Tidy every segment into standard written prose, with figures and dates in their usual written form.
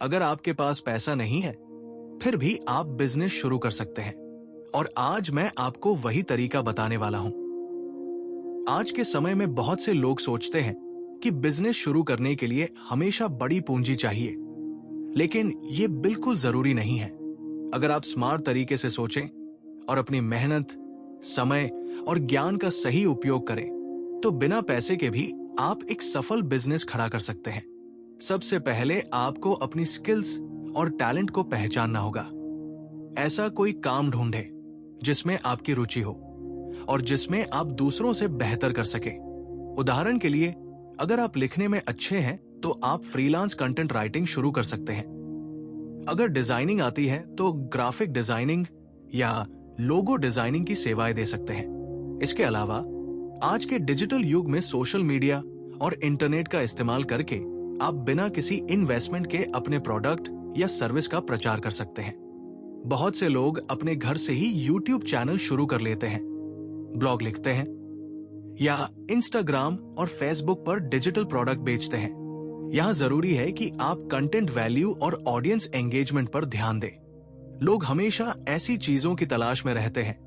अगर आपके पास पैसा नहीं है, फिर भी आप बिजनेस शुरू कर सकते हैं। और आज मैं आपको वही तरीका बताने वाला हूं। आज के समय में बहुत से लोग सोचते हैं कि बिजनेस शुरू करने के लिए हमेशा बड़ी पूंजी चाहिए, लेकिन ये बिल्कुल जरूरी नहीं है। अगर आप स्मार्ट तरीके से सोचें और अपनी मेहनत, समय और ज्ञान का सही उपयोग करें, तो बिना पैसे के भी आप एक सफल बिजनेस खड़ा कर सकते हैं। सबसे पहले आपको अपनी स्किल्स और टैलेंट को पहचानना होगा। ऐसा कोई काम ढूंढें जिसमें आपकी रुचि हो और जिसमें आप दूसरों से बेहतर कर सके। उदाहरण के लिए, अगर आप लिखने में अच्छे हैं तो आप फ्रीलांस कंटेंट राइटिंग शुरू कर सकते हैं। अगर डिजाइनिंग आती है तो ग्राफिक डिजाइनिंग या लोगो डिजाइनिंग की सेवाएं दे सकते हैं। इसके अलावा आज के डिजिटल युग में सोशल मीडिया और इंटरनेट का इस्तेमाल करके आप बिना किसी इन्वेस्टमेंट के अपने प्रोडक्ट या सर्विस का प्रचार कर सकते हैं। बहुत से लोग अपने घर से ही यूट्यूब चैनल शुरू कर लेते हैं, ब्लॉग लिखते हैं या इंस्टाग्राम और फेसबुक पर डिजिटल प्रोडक्ट बेचते हैं। यहां जरूरी है कि आप कंटेंट वैल्यू और ऑडियंस एंगेजमेंट पर ध्यान दें। लोग हमेशा ऐसी चीजों की तलाश में रहते हैं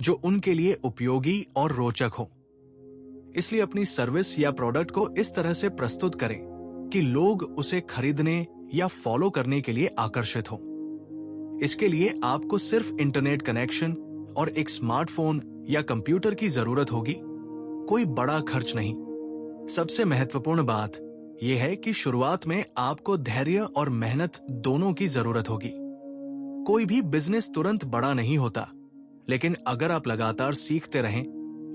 जो उनके लिए उपयोगी और रोचक हो। इसलिए अपनी सर्विस या प्रोडक्ट को इस तरह से प्रस्तुत करें कि लोग उसे खरीदने या फॉलो करने के लिए आकर्षित हो। इसके लिए आपको सिर्फ इंटरनेट कनेक्शन और एक स्मार्टफोन या कंप्यूटर की जरूरत होगी, कोई बड़ा खर्च नहीं। सबसे महत्वपूर्ण बात यह है कि शुरुआत में आपको धैर्य और मेहनत दोनों की जरूरत होगी। कोई भी बिजनेस तुरंत बड़ा नहीं होता, लेकिन अगर आप लगातार सीखते रहें,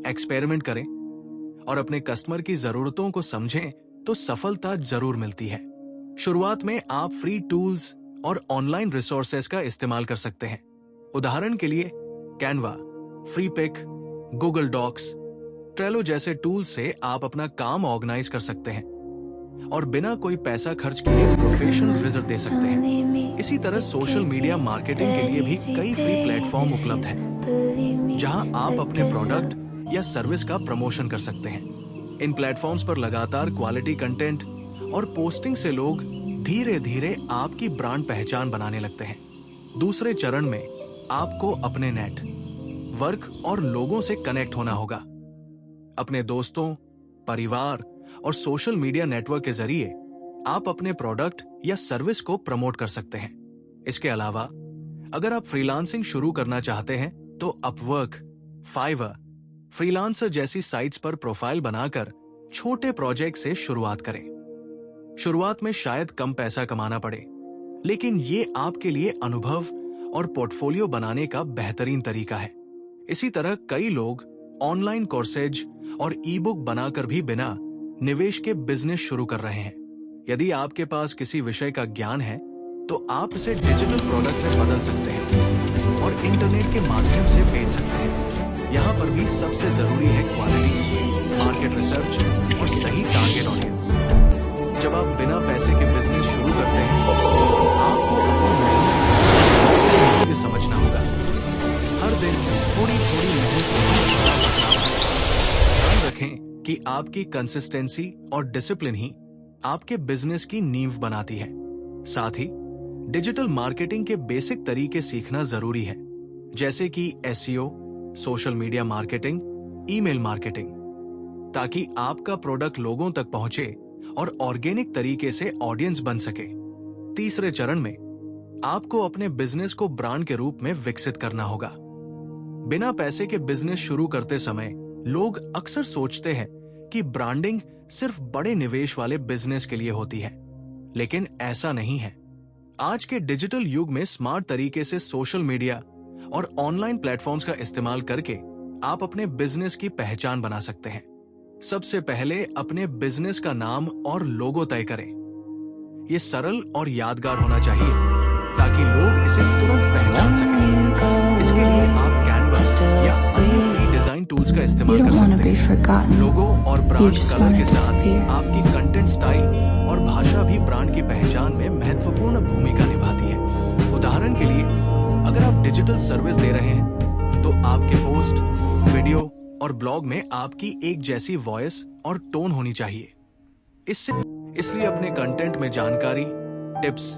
एक्सपेरिमेंट करें और अपने कस्टमर की जरूरतों को समझें, तो सफलता जरूर मिलती है। शुरुआत में आप फ्री टूल्स और ऑनलाइन रिसोर्सेज का इस्तेमाल कर सकते हैं। उदाहरण के लिए Canva, Freepik, Google Docs, Trello जैसे टूल से आप अपना काम ऑर्गेनाइज कर सकते हैं और बिना कोई पैसा खर्च किए प्रोफेशनल रिजल्ट दे सकते हैं। इसी तरह सोशल मीडिया मार्केटिंग के लिए भी कई फ्री प्लेटफॉर्म उपलब्ध हैं, जहां आप अपने प्रोडक्ट या सर्विस का प्रमोशन कर सकते हैं। इन प्लेटफॉर्म्स पर लगातार क्वालिटी कंटेंट और पोस्टिंग से लोग धीरे धीरे आपकी ब्रांड पहचान बनाने लगते हैं। दूसरे चरण में आपको अपने नेट वर्क और लोगों से कनेक्ट होना होगा। अपने दोस्तों, परिवार और सोशल मीडिया नेटवर्क के जरिए आप अपने प्रोडक्ट या सर्विस को प्रमोट कर सकते हैं। इसके अलावा अगर आप फ्रीलांसिंग शुरू करना चाहते हैं तो अपवर्क, फाइवर, फ्रीलांसर जैसी साइट्स पर प्रोफाइल बनाकर छोटे प्रोजेक्ट से शुरुआत करें। शुरुआत में शायद कम पैसा कमाना पड़े, लेकिन ये आपके लिए अनुभव और पोर्टफोलियो बनाने का बेहतरीन तरीका है। इसी तरह कई लोग ऑनलाइन कोर्सेज और ई बुक बनाकर भी बिना निवेश के बिजनेस शुरू कर रहे हैं। यदि आपके पास किसी विषय का ज्ञान है तो आप इसे डिजिटल प्रोडक्ट में बदल सकते हैं और इंटरनेट के माध्यम से बेच सकते हैं। यहाँ पर भी सबसे जरूरी है क्वालिटी, मार्केट रिसर्च और सही टारगेट ऑडियंस। जब आप बिना पैसे के बिजनेस शुरू करते हैं तो आपको अपनी मेहनत को समझना होगा। हर दिन थोड़ी थोड़ी मेहनत। ध्यान रखें कि आपकी कंसिस्टेंसी और डिसिप्लिन ही आपके बिजनेस की नींव बनाती है। साथ ही डिजिटल मार्केटिंग के बेसिक तरीके सीखना जरूरी है, जैसे कि SEO, social media marketing, email marketing, ताकि आपका प्रोडक्ट लोगों तक पहुंचे और ऑर्गेनिक तरीके से ऑडियंस बन सके। तीसरे चरण में आपको अपने बिजनेस को ब्रांड के रूप में विकसित करना होगा। बिना पैसे के बिजनेस शुरू करते समय लोग अक्सर सोचते हैं कि ब्रांडिंग सिर्फ बड़े निवेश वाले बिजनेस के लिए होती है, लेकिन ऐसा नहीं है। आज के डिजिटल युग में स्मार्ट तरीके से सोशल मीडिया और ऑनलाइन प्लेटफॉर्म्स का इस्तेमाल करके आप अपने बिजनेस की पहचान बना सकते हैं। सबसे पहले अपने बिजनेस का नाम और लोगो तय करें। यह सरल और यादगार होना चाहिए ताकि लोग इसे तुरंत पहचान सकें। इसके लिए आप कैनवा या फ्री डिजाइन टूल्स का इस्तेमाल कर सकते हैं। लोगो और ब्रांड कलर के साथ आपकी कंटेंट स्टाइल और भाषा भी ब्रांड की पहचान में महत्वपूर्ण भूमिका निभाती है। उदाहरण के लिए अगर आप डिजिटल सर्विस दे रहे हैं तो आपके पोस्ट, वीडियो और ब्लॉग में आपकी एक जैसी वॉइस और टोन होनी चाहिए। इसलिए अपने कंटेंट में जानकारी, टिप्स,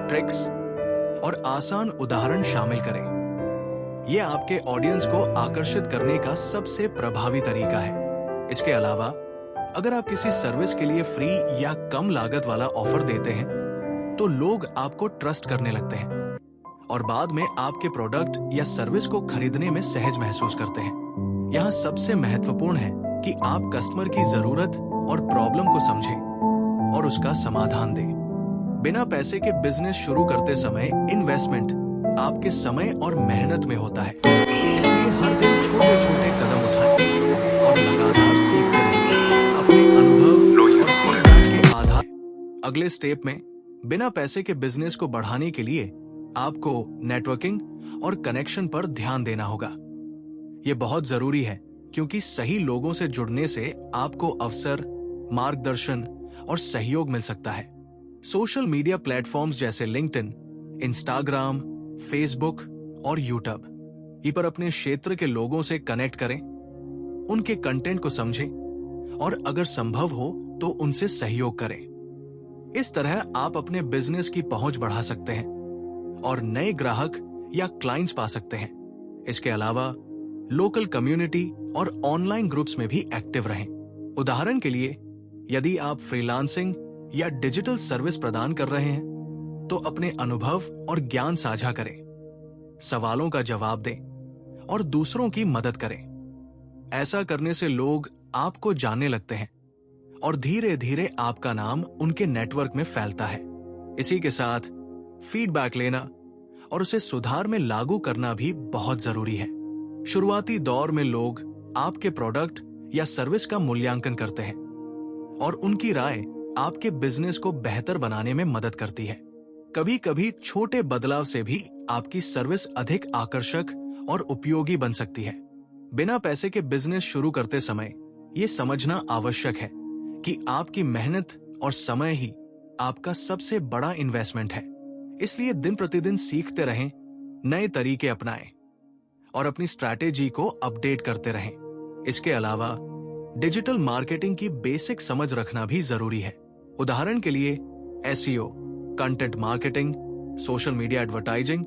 ट्रिक्स और आसान उदाहरण शामिल करें। ये आपके ऑडियंस को आकर्षित करने का सबसे प्रभावी तरीका है। इसके अलावा अगर आप किसी सर्विस के लिए फ्री या कम लागत वाला ऑफर देते हैं तो लोग आपको ट्रस्ट करने लगते हैं और बाद में आपके प्रोडक्ट या सर्विस को खरीदने में सहज महसूस करते हैं। यहाँ सबसे महत्वपूर्ण है कि आप कस्टमर की जरूरत और प्रॉब्लम को समझें और उसका समाधान दें। बिना पैसे के बिजनेस शुरू करते समय इन्वेस्टमेंट आपके समय और मेहनत में होता है, इसलिए हर दिन छोटे छोटे कदम उठाएं और लगातार सीखते रहें। अपने अनुभव और फीडबैक के आधार अगले स्टेप में बिना पैसे के बिजनेस को बढ़ाने के लिए आपको नेटवर्किंग और कनेक्शन पर ध्यान देना होगा। यह बहुत जरूरी है क्योंकि सही लोगों से जुड़ने से आपको अवसर, मार्गदर्शन और सहयोग मिल सकता है। सोशल मीडिया प्लेटफॉर्म्स जैसे लिंक्डइन, इंस्टाग्राम, फेसबुक और यूट्यूब ये पर अपने क्षेत्र के लोगों से कनेक्ट करें, उनके कंटेंट को समझें और अगर संभव हो तो उनसे सहयोग करें। इस तरह आप अपने बिजनेस की पहुंच बढ़ा सकते हैं और नए ग्राहक या क्लाइंट्स पा सकते हैं। इसके अलावा लोकल कम्युनिटी और ऑनलाइन ग्रुप्स में भी एक्टिव रहें। उदाहरण के लिए, यदि आप फ्रीलांसिंग या डिजिटल सर्विस प्रदान कर रहे हैं तो अपने अनुभव और ज्ञान साझा करें, सवालों का जवाब दें और दूसरों की मदद करें। ऐसा करने से लोग आपको जानने लगते हैं और धीरे धीरे आपका नाम उनके नेटवर्क में फैलता है। इसी के साथ फीडबैक लेना और उसे सुधार में लागू करना भी बहुत जरूरी है। शुरुआती दौर में लोग आपके प्रोडक्ट या सर्विस का मूल्यांकन करते हैं और उनकी राय आपके बिजनेस को बेहतर बनाने में मदद करती है। कभी कभी छोटे बदलाव से भी आपकी सर्विस अधिक आकर्षक और उपयोगी बन सकती है। बिना पैसे के बिजनेस शुरू करते समय ये समझना आवश्यक है कि आपकी मेहनत और समय ही आपका सबसे बड़ा इन्वेस्टमेंट है। इसलिए दिन प्रतिदिन सीखते रहें, नए तरीके अपनाएं और अपनी स्ट्रैटेजी को अपडेट करते रहें। इसके अलावा डिजिटल मार्केटिंग की बेसिक समझ रखना भी जरूरी है। उदाहरण के लिए SEO, content marketing, social media advertising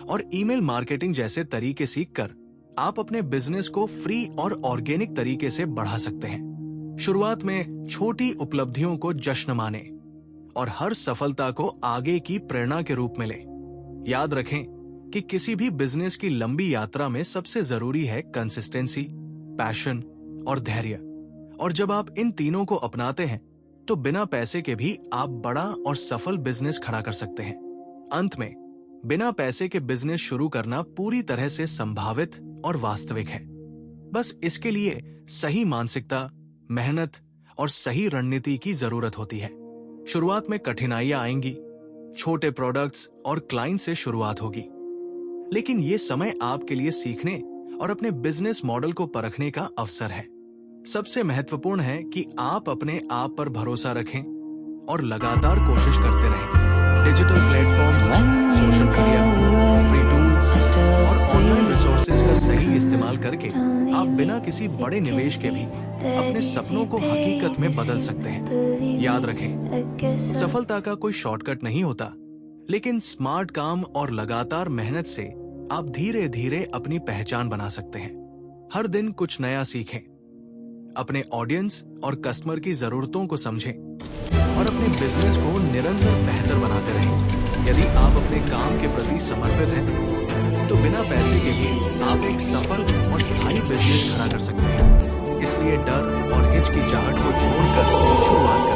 और ईमेल मार्केटिंग जैसे तरीके सीखकर आप अपने बिजनेस को फ्री और ऑर्गेनिक तरीके से बढ़ा सकते हैं। शुरुआत में छोटी उपलब्धियों को जश्न माने और हर सफलता को आगे की प्रेरणा के रूप में लें। याद रखें कि किसी भी बिजनेस की लंबी यात्रा में सबसे जरूरी है कंसिस्टेंसी, पैशन और धैर्य। और जब आप इन तीनों को अपनाते हैं तो बिना पैसे के भी आप बड़ा और सफल बिजनेस खड़ा कर सकते हैं। अंत में, बिना पैसे के बिजनेस शुरू करना पूरी तरह से संभावित और वास्तविक है। बस इसके लिए सही मानसिकता, मेहनत और सही रणनीति की जरूरत होती है। शुरुआत में कठिनाइयां आएंगी, छोटे प्रोडक्ट्स और क्लाइंट से शुरुआत होगी, लेकिन ये समय आपके लिए सीखने और अपने बिजनेस मॉडल को परखने का अवसर है। सबसे महत्वपूर्ण है कि आप अपने आप पर भरोसा रखें और लगातार कोशिश करते रहें। Digital platforms, social media, free tools और ऑनलाइन रिसोर्सेज का सही इस्तेमाल करके आप बिना किसी बड़े निवेश के भी अपने सपनों को हकीकत में बदल सकते हैं। याद रखें, सफलता का कोई शॉर्टकट नहीं होता, लेकिन स्मार्ट काम और लगातार मेहनत से आप धीरे धीरे अपनी पहचान बना सकते हैं। हर दिन कुछ नया सीखें, अपने ऑडियंस और कस्टमर की जरूरतों को समझें और अपने बिजनेस को निरंतर बेहतर बनाते रहें। यदि आप अपने काम के प्रति समर्पित हैं, तो बिना पैसे के भी आप एक सफल और स्थायी बिजनेस खड़ा कर सकते हैं। इसलिए डर और हिचकिचाहट को छोड़कर शुरुआत करें।